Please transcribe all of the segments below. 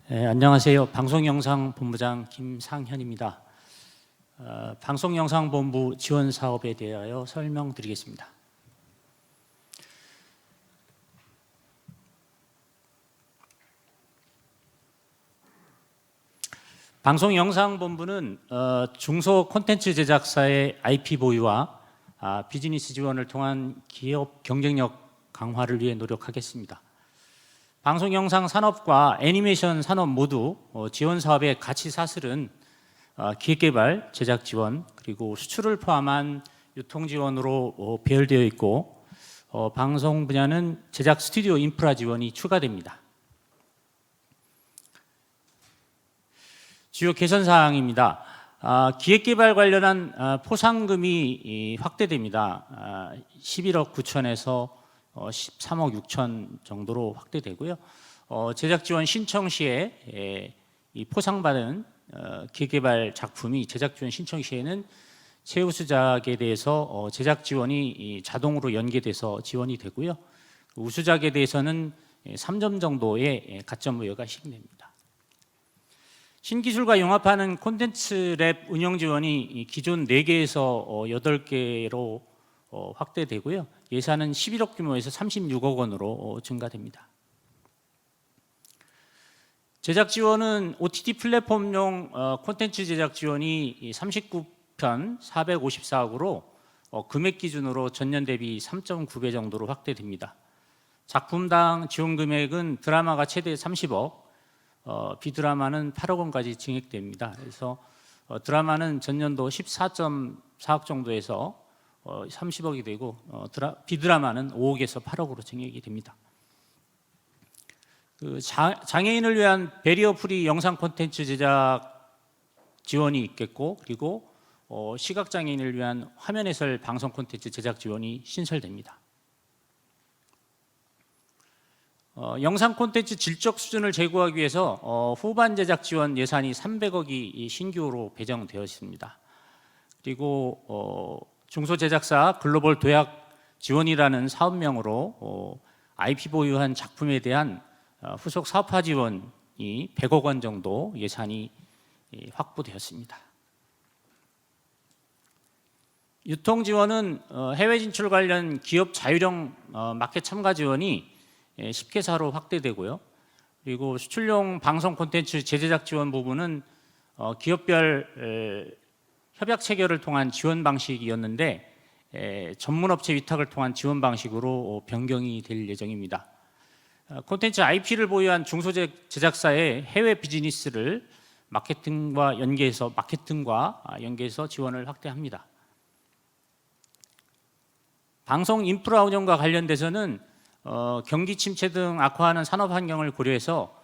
안녕하세요. 방송영상본부장 김상현입니다. 방송영상본부 지원 사업에 대하여 설명드리겠습니다. 방송영상본부는 중소 콘텐츠 제작사의 IP 보유와 비즈니스 지원을 통한 기업 경쟁력 강화를 위해 노력하겠습니다. 방송영상 산업과 애니메이션 산업 모두 지원 사업의 가치 사슬은 기획개발, 제작 지원, 그리고 수출을 포함한 유통 지원으로 배열되어 있고 방송 분야는 제작 스튜디오 인프라 지원이 추가됩니다. 주요 개선 사항입니다. 기획개발 관련한 포상금이 확대됩니다. 11억 9천에서 13억 6천 정도로 확대되고요. 제작 지원 신청 시에 이 포상받은 기획개발 작품이 제작 지원 신청 시에는 최우수작에 대해서 제작 지원이 자동으로 연계돼서 지원이 되고요. 우수작에 대해서는 3점 정도의 가점 부여가 시행됩니다. 신기술과 융합하는 콘텐츠 랩 운영 지원이 기존 4개에서 8개로 확대되고요. 예산은 11억 규모에서 36억 원으로 증가됩니다. 제작 지원은 OTT 플랫폼용 콘텐츠 제작 지원이 39편 454억으로 금액 기준으로 전년 대비 3.9배 정도로 확대됩니다. 작품당 지원 금액은 드라마가 최대 30억, 비드라마는 8억 원까지 증액됩니다. 그래서 드라마는 전년도 14.4억 정도에서 30억이 되고 비드라마는 5억에서 8억으로 증액이 됩니다. 장애인을 위한 배리어 프리 영상 콘텐츠 제작 지원이 있겠고, 그리고 시각장애인을 위한 화면 해설 방송 콘텐츠 제작 지원이 신설됩니다. 영상 콘텐츠 질적 수준을 제고하기 위해서 후반 제작 지원 예산이 300억이 신규로 배정되어 있습니다. 그리고 중소제작사 글로벌 도약 지원이라는 사업명으로 IP 보유한 작품에 대한 후속 사업화 지원이 100억 원 정도 예산이 확보되었습니다. 유통 지원은 해외 진출 관련 기업 자율형 마켓 참가 지원이 10개사로 확대되고요. 그리고 수출용 방송 콘텐츠 재제작 지원 부분은 기업별 협약 체결을 통한 지원 방식이었는데 전문업체 위탁을 통한 지원 방식으로 변경이 될 예정입니다. 콘텐츠 IP를 보유한 중소제작사의 해외 비즈니스를 마케팅과 연계해서 지원을 확대합니다. 방송 인프라 운영과 관련돼서는 경기 침체 등 악화하는 산업 환경을 고려해서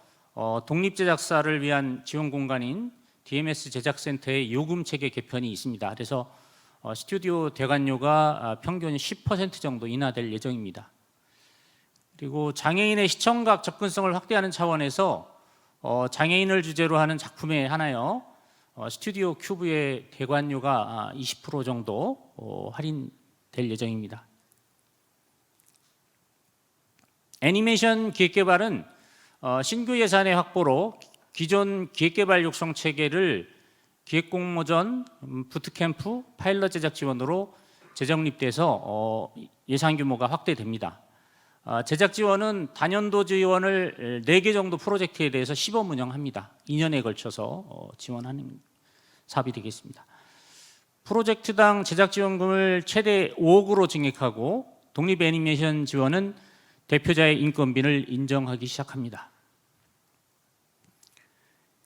독립제작사를 위한 지원 공간인 DMS 제작센터의 요금 체계 개편이 있습니다. 그래서 스튜디오 대관료가 평균 10% 정도 인하될 예정입니다. 그리고 장애인의 시청각 접근성을 확대하는 차원에서 장애인을 주제로 하는 작품에 한하여 스튜디오 큐브의 대관료가 20% 정도 할인될 예정입니다. 애니메이션 기획개발은 신규 예산의 확보로 기존 기획개발 육성 체계를 기획공모전, 부트캠프, 파일럿 제작 지원으로 재정립돼서 예산 규모가 확대됩니다. 제작 지원은 단연도 지원을 4개 정도 프로젝트에 대해서 시범 운영합니다. 2년에 걸쳐서 지원하는 사업이 되겠습니다. 프로젝트당 제작 지원금을 최대 5억으로 증액하고 독립 애니메이션 지원은 대표자의 인건비를 인정하기 시작합니다.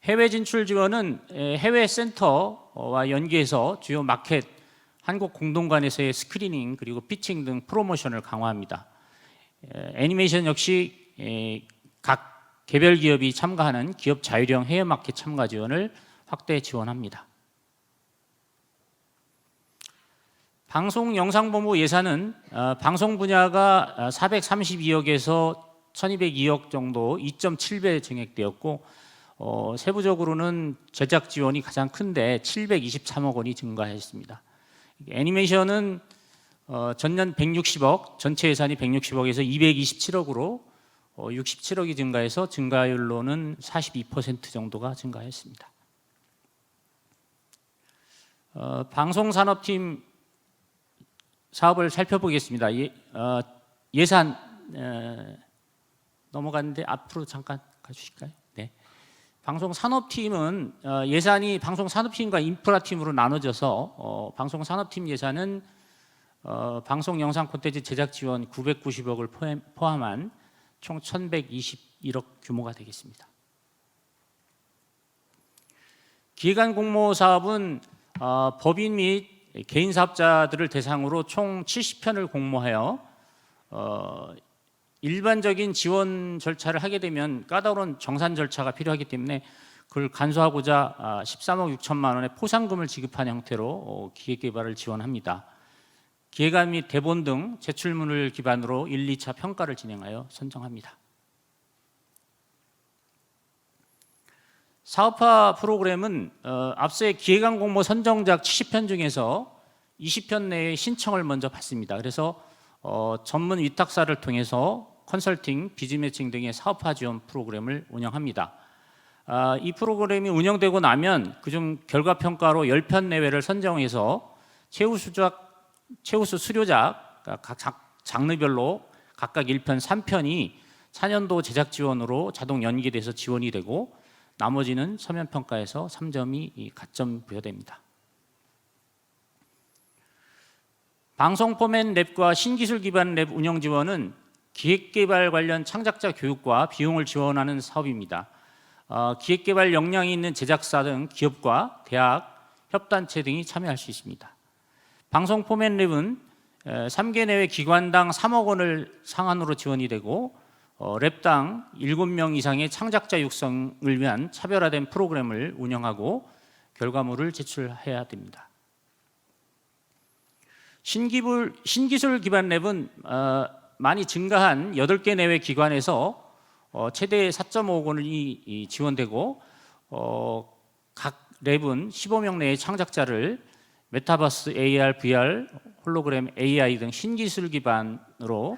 해외 진출 지원은 해외 센터와 연계해서 주요 마켓, 한국 공동관에서의 스크리닝 그리고 피칭 등 프로모션을 강화합니다. 애니메이션 역시 각 개별 기업이 참가하는 기업 자율형 해외 마켓 참가 지원을 확대 지원합니다. 방송영상본부 예산은 방송 분야가 432억에서 1202억 정도 2.7배 증액되었고 세부적으로는 제작 지원이 가장 큰데 723억 원이 증가했습니다. 애니메이션은 전년 160억, 전체 예산이 160억에서 227억으로 67억이 증가해서 증가율로는 42% 정도가 증가했습니다. 방송산업팀 사업을 살펴보겠습니다. 예산 넘어갔는데 앞으로 잠깐 가주실까요? 네. 방송산업팀은 예산이 방송산업팀과 인프라팀으로 나눠져서 방송산업팀 예산은 방송 영상 콘텐츠 제작 지원 990억을 포함한 총 1121억 규모가 되겠습니다. 기획안 공모 사업은 법인 및 개인 사업자들을 대상으로 총 70편을 공모하여 일반적인 지원 절차를 하게 되면 까다로운 정산 절차가 필요하기 때문에 그걸 간소화하고자 13억 6천만 원의 포상금을 지급하는 형태로 기획개발을 지원합니다. 기획안 및 대본 등 제출문을 기반으로 1, 2차 평가를 진행하여 선정합니다. 사업화 프로그램은 앞서의 기획안 공모 선정작 70편 중에서 20편 내에 신청을 먼저 받습니다. 그래서 전문 위탁사를 통해서 컨설팅, 비즈매칭 등의 사업화 지원 프로그램을 운영합니다. 이 프로그램이 운영되고 나면 그중 결과평가로 10편 내외를 선정해서 최우수 수료작, 각 장르별로 각각 1편, 3편이 4년도 제작 지원으로 자동 연계돼서 지원이 되고 나머지는 서면평가에서 3점이 가점 부여됩니다. 방송 포맷 랩과 신기술 기반 랩 운영 지원은 기획개발 관련 창작자 교육과 비용을 지원하는 사업입니다. 기획개발 역량이 있는 제작사 등 기업과 대학, 협단체 등이 참여할 수 있습니다. 방송 포맷 랩은 3개 내외 기관당 3억 원을 상한으로 지원이 되고 랩당 7명 이상의 창작자 육성을 위한 차별화된 프로그램을 운영하고 결과물을 제출해야 됩니다. 신기술 기반 랩은 많이 증가한 8개 내외 기관에서 최대 4.5억 원이 지원되고 각 랩은 15명 내의 창작자를 메타버스, AR, VR, 홀로그램, AI 등 신기술 기반으로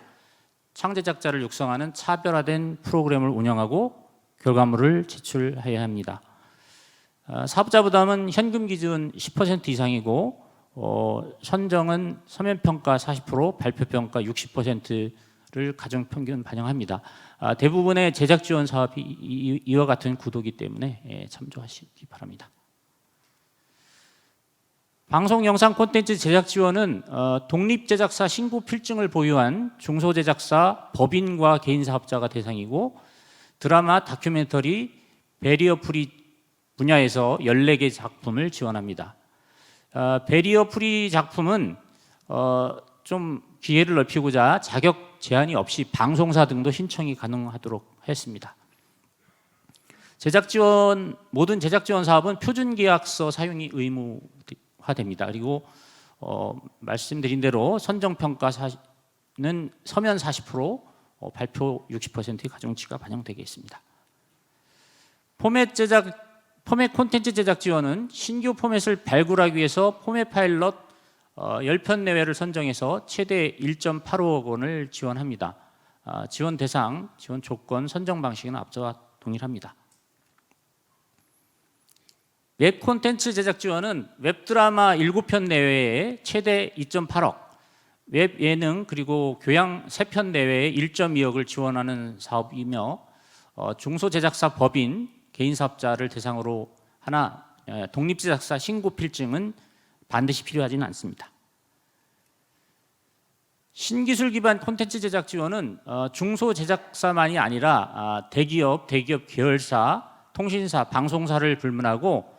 창제작자를 육성하는 차별화된 프로그램을 운영하고 결과물을 제출해야 합니다. 사업자 부담은 현금 기준 10% 이상이고 선정은 서면평가 40%, 발표평가 60%를 가정평균 반영합니다. 대부분의 제작 지원 사업이 이와 같은 구도이기 때문에 참조하시기 바랍니다. 방송 영상 콘텐츠 제작 지원은 독립제작사 신고 필증을 보유한 중소제작사, 법인과 개인 사업자가 대상이고 드라마, 다큐멘터리, 베리어 프리 분야에서 14개 작품을 지원합니다. 베리어 프리 작품은 좀 기회를 넓히고자 자격 제한이 없이 방송사 등도 신청이 가능하도록 했습니다. 모든 제작 지원 사업은 표준 계약서 사용이 의무화됩니다. 그리고 말씀드린 대로 선정 평가는 서면 40%, 발표 60%의 가중치가 반영되겠습니다. 포맷 콘텐츠 제작 지원은 신규 포맷을 발굴하기 위해서 포맷 파일럿 10편 내외를 선정해서 최대 1.85억 원을 지원합니다. 지원 대상, 지원 조건, 선정 방식은 앞서와 동일합니다. 웹 콘텐츠 제작 지원은 웹드라마 7편 내외에 최대 2.8억, 웹 예능 그리고 교양 3편 내외에 1.2억을 지원하는 사업이며 중소제작사 법인, 개인 사업자를 대상으로 하나 독립제작사 신고 필증은 반드시 필요하지는 않습니다. 신기술 기반 콘텐츠 제작 지원은 중소제작사만이 아니라 대기업 계열사, 통신사, 방송사를 불문하고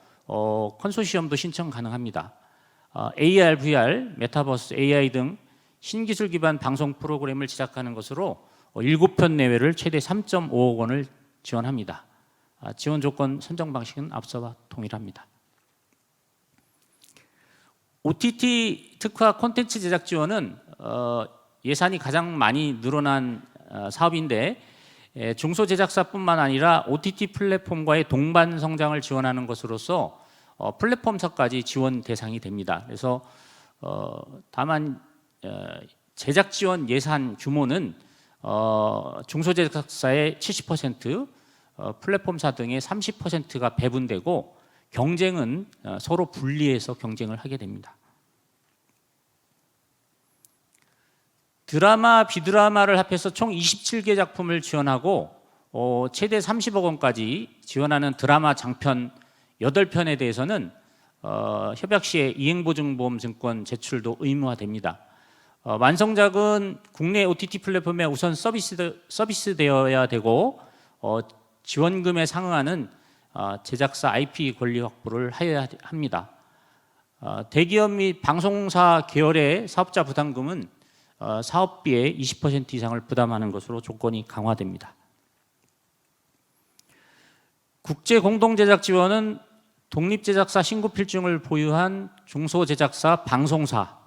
컨소시엄도 신청 가능합니다. AR, VR, 메타버스, AI 등 신기술 기반 방송 프로그램을 제작하는 것으로 7편 내외를 최대 3.5억 원을 지원합니다. 지원 조건 선정 방식은 앞서와 동일합니다. OTT 특화 콘텐츠 제작 지원은 예산이 가장 많이 늘어난 사업인데 중소제작사뿐만 아니라 OTT 플랫폼과의 동반 성장을 지원하는 것으로서 플랫폼사까지 지원 대상이 됩니다. 그래서 다만 제작 지원 예산 규모는 중소제작사의 70%, 플랫폼사 등의 30%가 배분되고 경쟁은 서로 분리해서 경쟁을 하게 됩니다. 드라마, 비드라마를 합해서 총 27개 작품을 지원하고 최대 30억 원까지 지원하는 드라마 장편 8편에 대해서는 협약 시에 이행보증보험증권 제출도 의무화됩니다. 완성작은 국내 OTT 플랫폼에 우선 서비스되어야 되고 지원금에 상응하는 제작사 IP 권리 확보를 해야 합니다. 대기업 및 방송사 계열의 사업자 부담금은 사업비의 20% 이상을 부담하는 것으로 조건이 강화됩니다. 국제 공동제작 지원은 독립제작사 신고필증을 보유한 중소제작사, 방송사,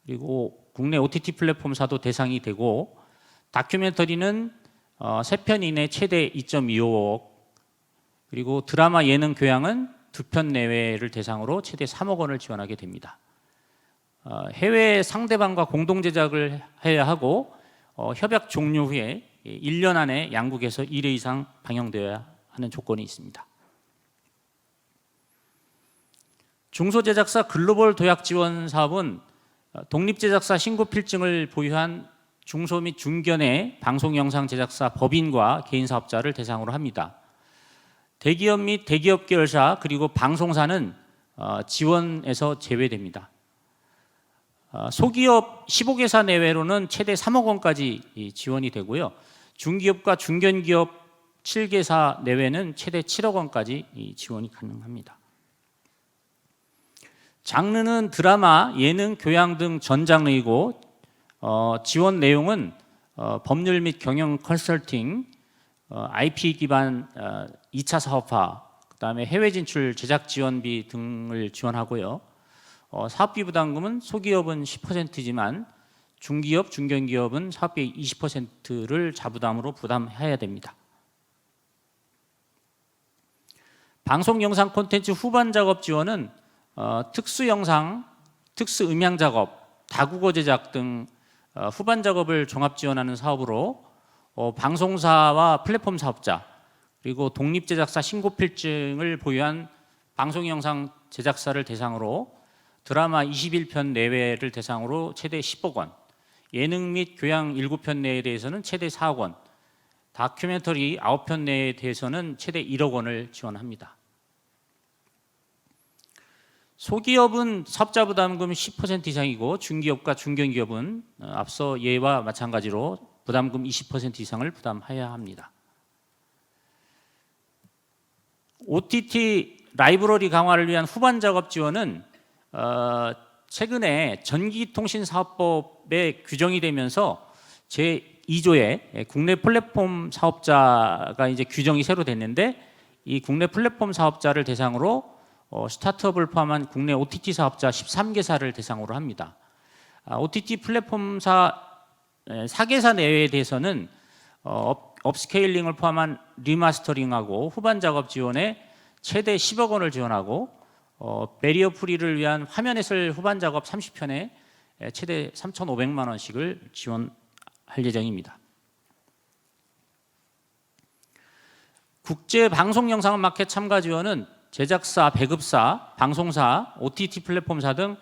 그리고 국내 OTT 플랫폼사도 대상이 되고 다큐멘터리는 3편 이내 최대 2.25억, 그리고 드라마, 예능, 교양은 2편 내외를 대상으로 최대 3억 원을 지원하게 됩니다. 해외 상대방과 공동 제작을 해야 하고 협약 종료 후에 1년 안에 양국에서 1회 이상 방영되어야 하는 조건이 있습니다. 중소제작사 글로벌 도약 지원 사업은 독립제작사 신고필증을 보유한 중소 및 중견의 방송영상 제작사 법인과 개인사업자를 대상으로 합니다. 대기업 및 대기업 계열사 그리고 방송사는 지원에서 제외됩니다. 소기업 15개사 내외로는 최대 3억 원까지 지원이 되고요. 중기업과 중견기업 7개사 내외는 최대 7억 원까지 지원이 가능합니다. 장르는 드라마, 예능, 교양 등 전 장르이고 지원 내용은 법률 및 경영 컨설팅, IP 기반 2차 사업화, 그다음에 해외 진출 제작 지원비 등을 지원하고요. 사업비 부담금은 소기업은 10%지만 중기업, 중견기업은 사업비 20%를 자부담으로 부담해야 됩니다. 방송 영상 콘텐츠 후반 작업 지원은 특수 영상, 특수 음향 작업, 다국어 제작 등 후반 작업을 종합 지원하는 사업으로 방송사와 플랫폼 사업자 그리고 독립제작사 신고필증을 보유한 방송 영상 제작사를 대상으로 드라마 21편 내외를 대상으로 최대 10억 원, 예능 및 교양 7편 내에 대해서는 최대 4억 원, 다큐멘터리 9편 내에 대해서는 최대 1억 원을 지원합니다. 소기업은 사업자 부담금 10% 이상이고 중기업과 중견기업은 앞서 예와 마찬가지로 부담금 20% 이상을 부담해야 합니다. OTT 라이브러리 강화를 위한 후반 작업 지원은 최근에 전기통신사업법에 규정이 되면서 제2조에 국내 플랫폼 사업자가 이제 규정이 새로 됐는데 이 국내 플랫폼 사업자를 대상으로 스타트업을 포함한 국내 OTT 사업자 13개사를 대상으로 합니다. OTT 플랫폼사 4개사 내외에 대해서는 업스케일링을 포함한 리마스터링하고 후반 작업 지원에 최대 10억 원을 지원하고 베리어 프리를 위한 화면 해설 후반 작업 30편에 최대 3,500만 원씩을 지원할 예정입니다. 국제 방송 영상 마켓 참가 지원은 제작사, 배급사, 방송사, OTT 플랫폼사 등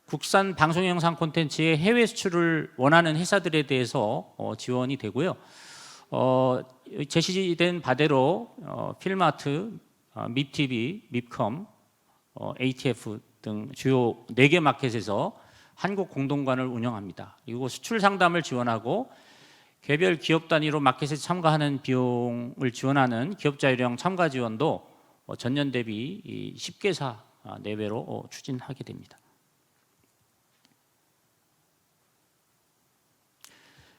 국산 방송 영상 콘텐츠의 해외 수출을 원하는 회사들에 대해서 지원이 되고요. 제시된 바대로 필마트, 밉TV, 밉컴, ATF 등 주요 4개 마켓에서 한국 공동관을 운영합니다. 그리고 수출 상담을 지원하고 개별 기업 단위로 마켓에 참가하는 비용을 지원하는 기업자율형 참가 지원도 전년 대비 10개사 내외로 추진하게 됩니다.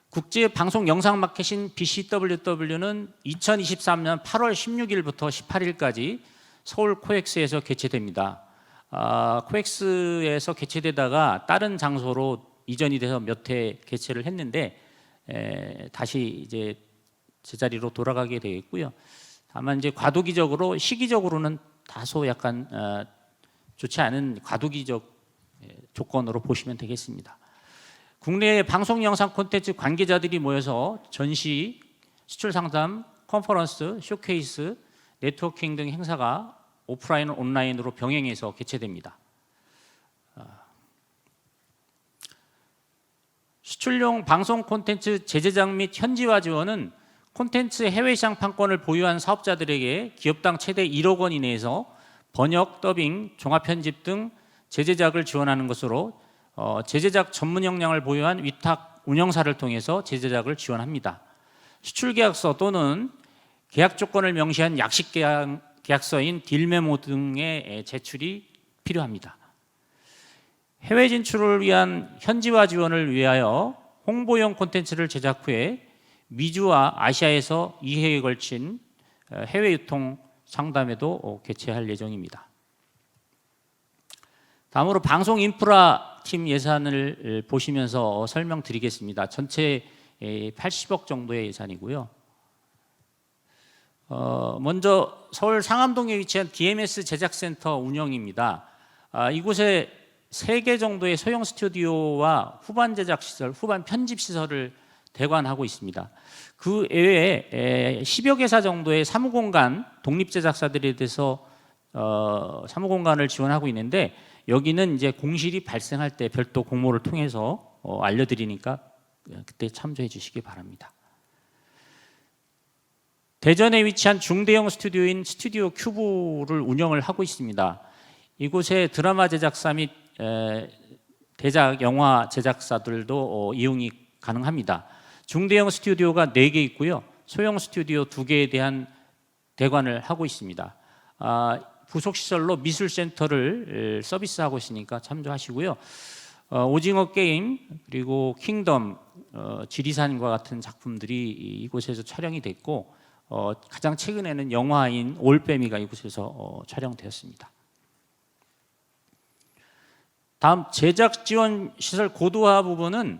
국제 방송 영상 마켓인 BCWW는 2023년 8월 16일부터 18일까지 서울 코엑스에서 개최됩니다. 코엑스에서 개최되다가 다른 장소로 이전이 돼서 몇 회 개최를 했는데 다시 이제 제자리로 돌아가게 되겠고요. 다만 이제 과도기적으로 시기적으로는 다소 약간 좋지 않은 과도기적 조건으로 보시면 되겠습니다. 국내 방송 영상 콘텐츠 관계자들이 모여서 전시, 수출 상담, 컨퍼런스, 쇼케이스, 네트워킹 등 행사가 오프라인, 온라인으로 병행해서 개최됩니다. 수출용 방송 콘텐츠 재제작 및 현지화 지원은 콘텐츠 해외 시장 판권을 보유한 사업자들에게 기업당 최대 1억 원 이내에서 번역, 더빙, 종합 편집 등 재제작을 지원하는 것으로 재제작 전문 역량을 보유한 위탁 운영사를 통해서 재제작을 지원합니다. 수출 계약서 또는 계약 조건을 명시한 약식 계약서인 딜메모 등의 제출이 필요합니다. 해외 진출을 위한 현지화 지원을 위하여 홍보용 콘텐츠를 제작 후에 미주와 아시아에서 2회에 걸친 해외 유통 상담회도 개최할 예정입니다. 다음으로 방송 인프라 팀 예산을 보시면서 설명드리겠습니다. 전체 80억 정도의 예산이고요. 먼저 서울 상암동에 위치한 DMS 제작센터 운영입니다. 이곳에 3개 정도의 소형 스튜디오와 후반 제작 시설, 후반 편집 시설을 대관하고 있습니다. 그 외에 10여 개사 정도의 사무공간, 독립제작사들에 대해서 사무공간을 지원하고 있는데, 여기는 이제 공실이 발생할 때 별도 공모를 통해서 알려드리니까 그때 참조해 주시기 바랍니다. 대전에 위치한 중대형 스튜디오인 스튜디오 큐브를 운영을 하고 있습니다. 이곳에 드라마 제작사 및 대작 영화 제작사들도 이용이 가능합니다. 중대형 스튜디오가 4개 있고요. 소형 스튜디오 2개에 대한 대관을 하고 있습니다. 부속시설로 미술센터를 서비스하고 있으니까 참조하시고요. 오징어 게임, 그리고 킹덤, 지리산과 같은 작품들이 이곳에서 촬영이 됐고, 가장 최근에는 영화인 올빼미가 이곳에서 촬영되었습니다. 다음 제작 지원 시설 고도화 부분은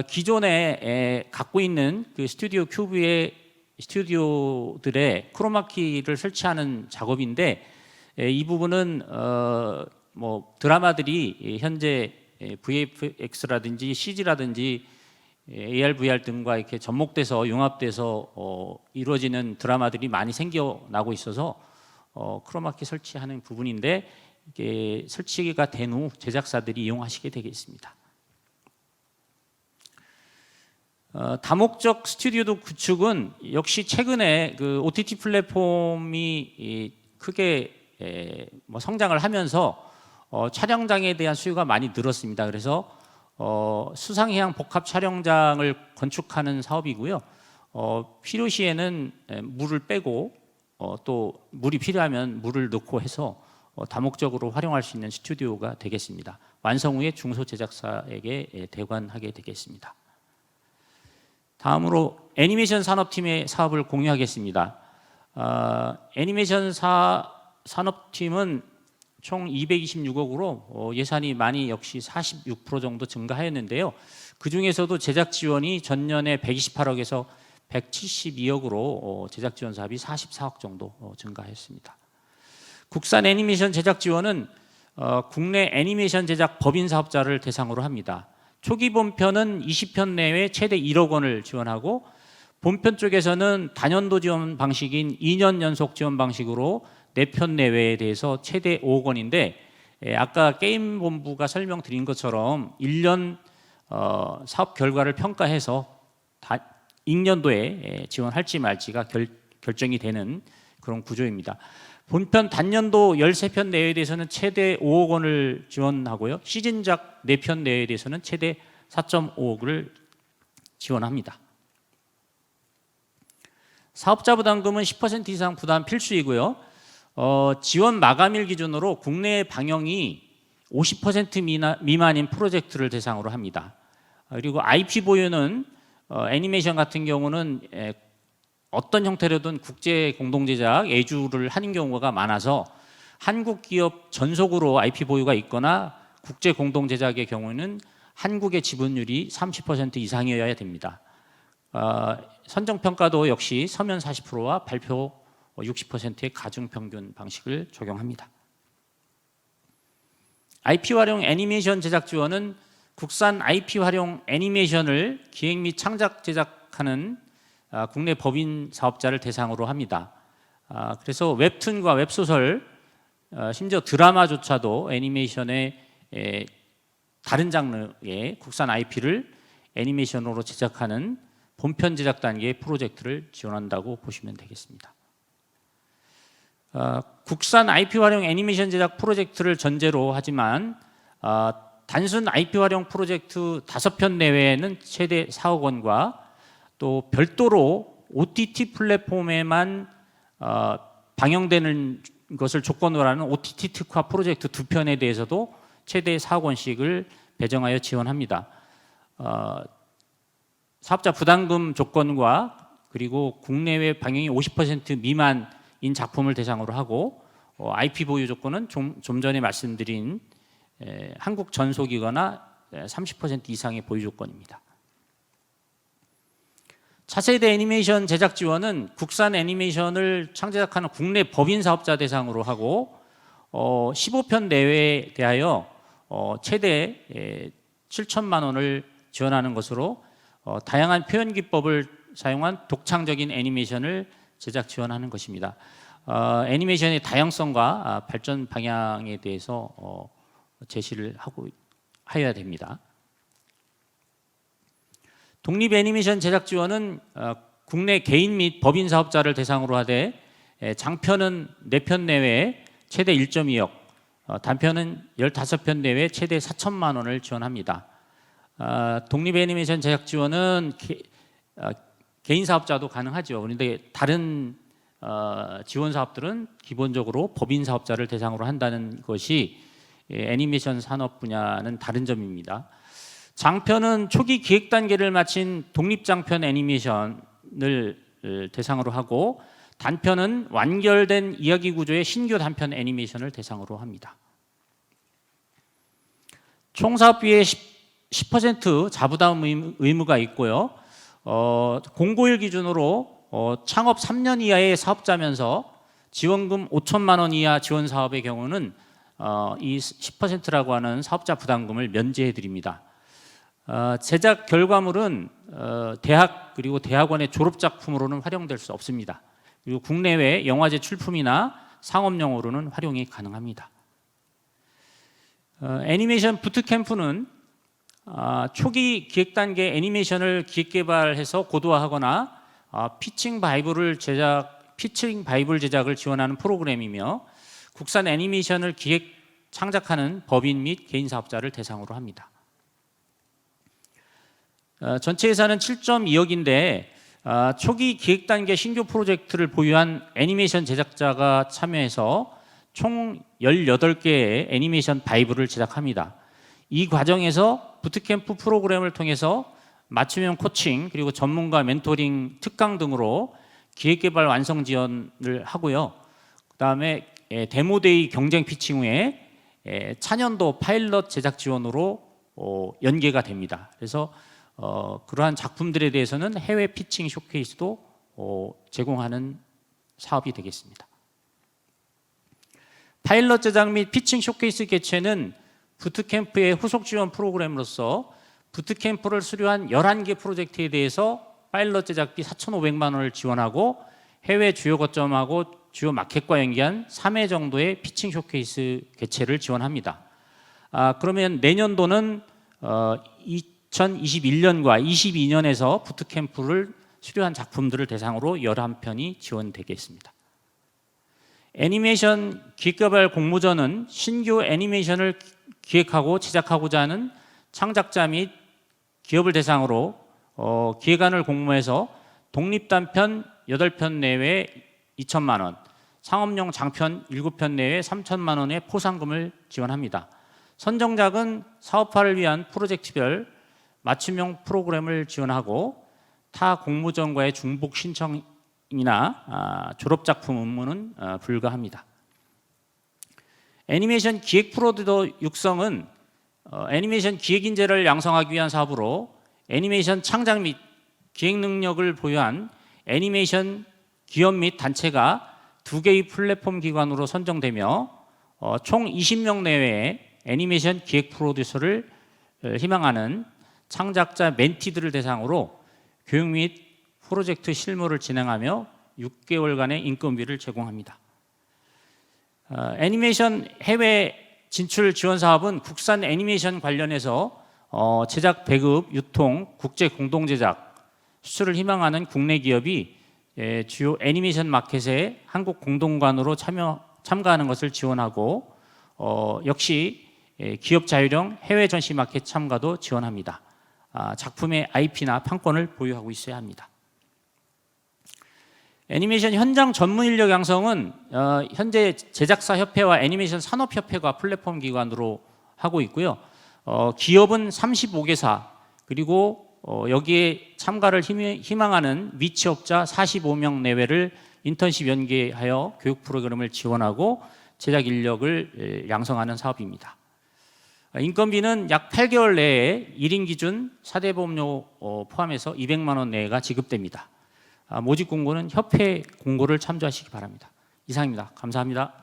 기존에 갖고 있는 그 스튜디오 큐브의 스튜디오들의 크로마키를 설치하는 작업인데, 이 부분은 뭐 드라마들이 현재 VFX라든지 CG라든지 AR, VR 등과 이렇게 접목돼서 융합돼서 이루어지는 드라마들이 많이 생겨나고 있어서 크로마키 설치하는 부분인데, 이게 설치가 된 후 제작사들이 이용하시게 되겠습니다. 다목적 스튜디오 구축은 역시 최근에 그 OTT 플랫폼이 크게 성장을 하면서 촬영장에 대한 수요가 많이 늘었습니다. 그래서 수상해양 복합 촬영장을 건축하는 사업이고요. 필요시에는 물을 빼고 또 물이 필요하면 물을 넣고 해서 다목적으로 활용할 수 있는 스튜디오가 되겠습니다. 완성 후에 중소제작사에게 대관하게 되겠습니다. 다음으로 애니메이션 산업팀의 사업을 공유하겠습니다. 애니메이션 산업팀은 총 226억으로 예산이 많이 역시 46% 정도 증가하였는데요. 그 중에서도 제작 지원이 전년에 128억에서 172억으로 제작 지원 사업이 44억 정도 증가했습니다. 국산 애니메이션 제작 지원은 국내 애니메이션 제작 법인 사업자를 대상으로 합니다. 초기 본편은 20편 내외 최대 1억 원을 지원하고, 본편 쪽에서는 단연도 지원 방식인 2년 연속 지원 방식으로 4편 내외에 대해서 최대 5억 원인데, 아까 게임본부가 설명드린 것처럼 1년 사업 결과를 평가해서 익년도에 지원할지 말지가 결정이 되는 그런 구조입니다. 본편 단년도 13편 내외에 대해서는 최대 5억 원을 지원하고요. 시즌작 4편 내외에 대해서는 최대 4.5억을 지원합니다. 사업자 부담금은 10% 이상 부담 필수이고요. 지원 마감일 기준으로 국내 방영이 50% 미만인 프로젝트를 대상으로 합니다. 그리고 IP 보유는 애니메이션 같은 경우는 어떤 형태로든 국제 공동제작, 애주를 하는 경우가 많아서 한국 기업 전속으로 IP 보유가 있거나 국제 공동제작의 경우는 한국의 지분율이 30% 이상이어야 됩니다. 선정평가도 역시 서면 40%와 발표 60%의 가중평균 방식을 적용합니다. IP 활용 애니메이션 제작 지원은 국산 IP 활용 애니메이션을 기획 및 창작 제작하는 국내 법인 사업자를 대상으로 합니다. 그래서 웹툰과 웹소설, 심지어 드라마조차도 애니메이션의 다른 장르의 국산 IP를 애니메이션으로 제작하는 본편 제작 단계의 프로젝트를 지원한다고 보시면 되겠습니다. 국산 IP 활용 애니메이션 제작 프로젝트를 전제로 하지만 단순 IP 활용 프로젝트 5편 내외에는 최대 4억 원과 또 별도로 OTT 플랫폼에만 방영되는 것을 조건으로 하는 OTT 특화 프로젝트 2편에 대해서도 최대 4억 원씩을 배정하여 지원합니다. 사업자 부담금 조건과 그리고 국내외 방영이 50% 미만인 작품을 대상으로 하고 IP 보유 조건은 좀 전에 말씀드린 한국 전속이거나 30% 이상의 보유 조건입니다. 차세대 애니메이션 제작 지원은 국산 애니메이션을 창제작하는 국내 법인 사업자 대상으로 하고 15편 내외에 대하여 최대 7천만 원을 지원하는 것으로 다양한 표현 기법을 사용한 독창적인 애니메이션을 제작 지원하는 것입니다. 애니메이션의 다양성과 발전 방향에 대해서 제시를 하여야 됩니다. 독립 애니메이션 제작 지원은 국내 개인 및 법인 사업자를 대상으로 하되 장편은 4편 내외에 최대 1.2억, 단편은 15편 내외에 최대 4천만 원을 지원합니다. 독립 애니메이션 제작 지원은 개인 사업자도 가능하죠. 그런데 다른 지원 사업들은 기본적으로 법인 사업자를 대상으로 한다는 것이 애니메이션 산업 분야는 다른 점입니다. 장편은 초기 기획 단계를 마친 독립장편 애니메이션을 대상으로 하고 단편은 완결된 이야기 구조의 신규 단편 애니메이션을 대상으로 합니다. 총 사업비의 10% 자부담 의무가 있고요. 공고일 기준으로 창업 3년 이하의 사업자면서 지원금 5천만 원 이하 지원 사업의 경우는 이 10%라고 하는 사업자 부담금을 면제해 드립니다. 제작 결과물은 대학 그리고 대학원의 졸업 작품으로는 활용될 수 없습니다. 그리고 국내외 영화제 출품이나 상업용으로는 활용이 가능합니다. 애니메이션 부트캠프는 초기 기획 단계 애니메이션을 기획 개발해서 고도화하거나 피칭 바이블 제작을 지원하는 프로그램이며 국산 애니메이션을 기획 창작하는 법인 및 개인 사업자를 대상으로 합니다. 전체 예산은 7.2억인데 초기 기획 단계 신규 프로젝트를 보유한 애니메이션 제작자가 참여해서 총 18개의 애니메이션 바이블을 제작합니다. 이 과정에서 부트캠프 프로그램을 통해서 맞춤형 코칭 그리고 전문가 멘토링 특강 등으로 기획개발 완성 지원을 하고요. 그다음에 데모데이 경쟁 피칭 후에 차년도 파일럿 제작 지원으로 연계가 됩니다. 그래서 그러한 작품들에 대해서는 해외 피칭 쇼케이스도 제공하는 사업이 되겠습니다. 파일럿 제작 및 피칭 쇼케이스 개최는 부트캠프의 후속 지원 프로그램으로서 부트캠프를 수료한 11개 프로젝트에 대해서 파일럿 제작비 4,500만 원을 지원하고 해외 주요 거점하고 주요 마켓과 연계한 3회 정도의 피칭 쇼케이스 개최를 지원합니다. 그러면 내년도는 2021년과 22년에서 부트캠프를 수료한 작품들을 대상으로 11편이 지원되겠습니다. 애니메이션 기획개발 공모전은 신규 애니메이션을 기획하고 제작하고자 하는 창작자 및 기업을 대상으로 기획안을 공모해서 독립단편 8편 내외 2천만 원, 상업용 장편 7편 내외 3천만 원의 포상금을 지원합니다. 선정작은 사업화를 위한 프로젝트별 맞춤형 프로그램을 지원하고 타 공모전과의 중복 신청이나 졸업작품 업무는 불가합니다. 애니메이션 기획 프로듀서 육성은 애니메이션 기획 인재를 양성하기 위한 사업으로 애니메이션 창작 및 기획 능력을 보유한 애니메이션 기업 및 단체가 2개의 플랫폼 기관으로 선정되며 총 20명 내외의 애니메이션 기획 프로듀서를 희망하는 창작자 멘티들을 대상으로 교육 및 프로젝트 실무를 진행하며 6개월간의 인건비를 제공합니다. 애니메이션 해외 진출 지원 사업은 국산 애니메이션 관련해서 제작 배급, 유통, 국제 공동 제작, 수출을 희망하는 국내 기업이 주요 애니메이션 마켓에 한국 공동관으로 참가하는 것을 지원하고 역시 기업 자율형 해외 전시 마켓 참가도 지원합니다. 작품의 IP나 판권을 보유하고 있어야 합니다. 애니메이션 현장 전문 인력 양성은 현재 제작사 협회와 애니메이션 산업협회가 플랫폼 기관으로 하고 있고요. 기업은 35개사 그리고 여기에 참가를 희망하는 미취업자 45명 내외를 인턴십 연계하여 교육 프로그램을 지원하고 제작 인력을 양성하는 사업입니다. 인건비는 약 8개월 내에 1인 기준 사대보험료 포함해서 200만 원 내외가 지급됩니다. 모집 공고는 협회 공고를 참조하시기 바랍니다. 이상입니다. 감사합니다.